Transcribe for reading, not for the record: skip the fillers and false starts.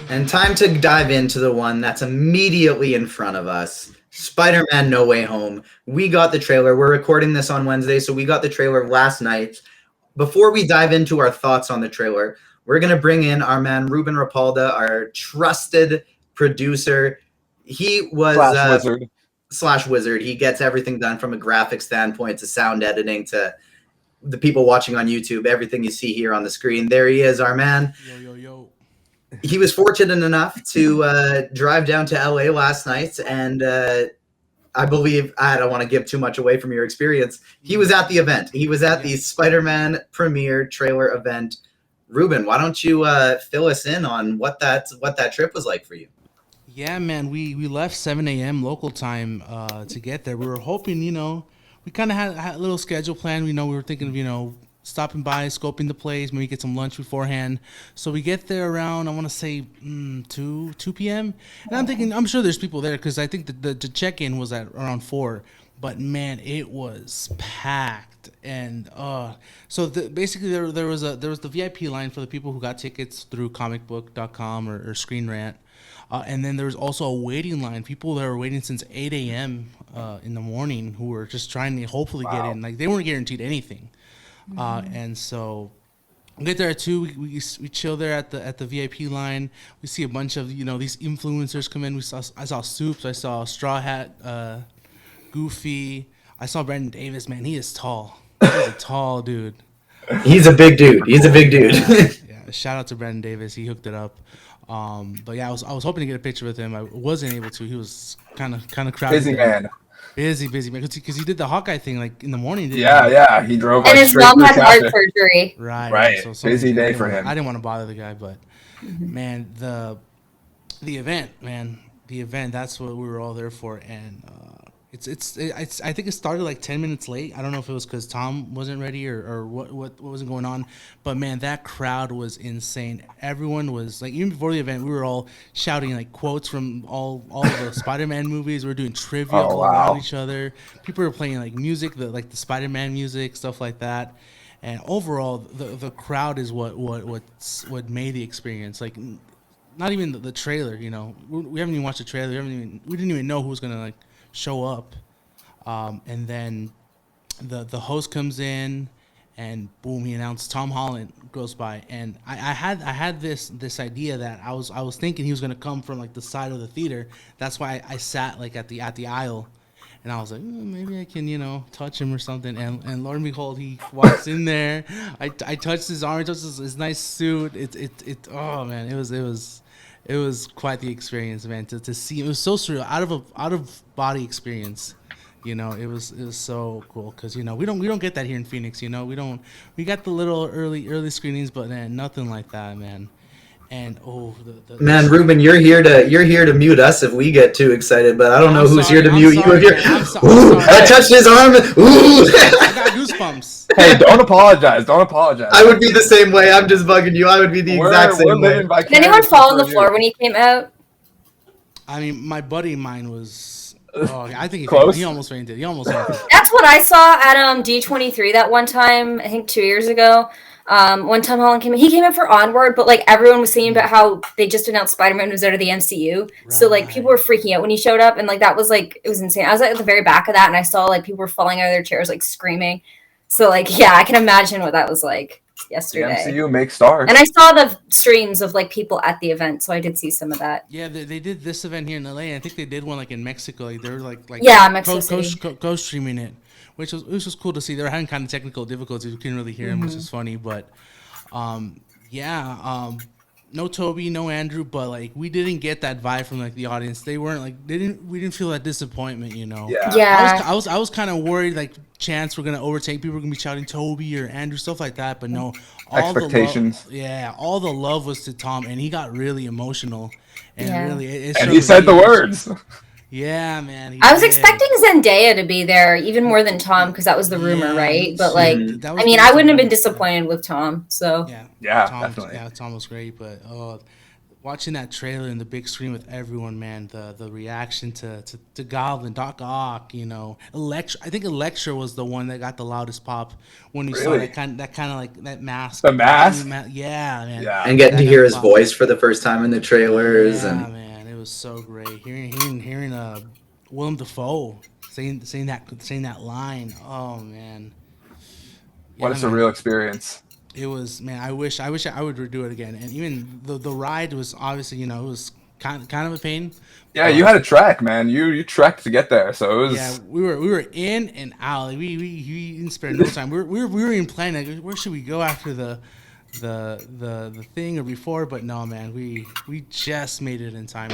And time to dive into the one that's immediately in front of us. Spider-Man No Way Home. We got the trailer. We're recording this on Wednesday, so we got the trailer last night. Before we dive into our thoughts on the trailer, we're going to bring in our man Ruben Rapalda, our trusted producer. He was Slash wizard. slash wizard. He gets everything done from a graphic standpoint to sound editing to the people watching on YouTube, everything you see here on the screen. There he is, our man. Yo. He was fortunate enough to drive down to LA last night, and I believe, I don't want to give too much away from your experience. He was at the event. He was at the Spider-Man premiere trailer event. Ruben, why don't you fill us in on what that trip was like for you? Yeah, man, we left 7 a.m. local time to get there. We were hoping, we kind of had a little schedule plan. We were thinking of, stopping by, scoping the place, maybe get some lunch beforehand. So we get there around, I want to say 2 p.m. And I'm thinking, I'm sure there's people there because I think the check-in was at around 4. But man, it was packed, and basically there was the VIP line for the people who got tickets through comicbook.com or Screen Rant. And then there was also a waiting line. People that were waiting since 8 a.m. In the morning who were just trying to hopefully get in. Like, they weren't guaranteed anything. And so we get there at 2. We chill there at the VIP line. We see a bunch of these influencers come in. I saw Soups. I saw Straw Hat, Goofy. I saw Brandon Davis. Man, he is tall. He's a tall dude. He's a big dude. Yeah. Shout out to Brandon Davis. He hooked it up. But yeah, I was hoping to get a picture with him. I wasn't able to. He was kind of crowded. Busy man. Busy man. Because he did the Hawkeye thing like in the morning. Didn't he? Yeah. He drove. And his mom had heart surgery. Right. So busy day for him. I didn't want to bother the guy, but man, the event, that's what we were all there for, and it's I think it started like 10 minutes late. I don't know if it was because Tom wasn't ready or what wasn't going on, but man, that crowd was insane. Everyone was like, even before the event, we were all shouting like quotes from all of the Spider-Man movies. We were doing trivia all around each other. People were playing like music, the Spider-Man music, stuff like that. And overall, the crowd is what made the experience. Like, not even the trailer. We haven't even watched the trailer. We didn't even know who was gonna like show up, and then the host comes in, and boom, he announced Tom Holland goes by, and I had this idea that I was thinking he was gonna come from like the side of the theater. That's why I sat like at the aisle, and I was like, maybe I can touch him or something, and lo and behold, he walks in there. I touched his arm, touched his nice suit. Oh man, it was quite the experience, man. To see, it was so surreal, out of body experience. It was so cool because we don't get that here in Phoenix. We got the little early screenings, but man, nothing like that, man. And man, Ruben, you're here to mute us if we get too excited, but I don't know who's here to mute you. I touched his arm. Ooh. I got goosebumps. Hey, don't apologize. I would be the same way. I'm just bugging you. I would be the exact same way. Did anyone fall on the floor when he came out? I mean, my buddy of mine was. I think he almost fainted. That's what I saw at D23 that one time. I think 2 years ago. When Tom Holland came in, he came in for Onward, but like everyone was saying about how they just announced Spider-Man was out of the MCU. Right. So like people were freaking out when he showed up, and like that was like, it was insane. I was at the very back of that, and I saw like people were falling out of their chairs, like screaming. So like, yeah, I can imagine what that was like yesterday. The MCU makes stars. And I saw the streams of like people at the event, so I did see some of that. Yeah, they did this event here in LA. I think they did one like in Mexico. Like they were like Mexico streaming it. Which was cool to see. They were having kind of technical difficulties. We couldn't really hear him, which is funny. But, no Toby, no Andrew, but like we didn't get that vibe from like the audience. They weren't like we didn't feel that disappointment, Yeah. I was kind of worried like chance we're gonna overtake. People were gonna be shouting Toby or Andrew, stuff like that. But no, expectations. All the love was to Tom, and he got really emotional, and really, and he said the words. Yeah, man. I was expecting Zendaya to be there even more than Tom because that was the rumor, right? But like, I wouldn't have been disappointed with Tom. So yeah, Tom, definitely. Yeah, Tom was great, but Watching that trailer in the big screen with everyone, man, the reaction to Goblin, Doc Ock, you know, Electra. I think Electra was the one that got the loudest pop when you saw Really? that kind of like that mask. The mask? Yeah, man. Yeah. And getting to That hear got his pop. voice for the first time in the trailers, Yeah, and man, it was so great. Hearing Willem Dafoe saying that line. Oh man. What a Yeah, man. surreal experience. It was, man. I wish I would redo it again. And even the ride was obviously, you know, it was kind of a pain. Yeah, you had a trek, man. You trekked to get there, so it was. Yeah, we were in and out. Like, we didn't spare no time. We were even planning, like, where should we go after the thing or before, but no, man, we just made it in time.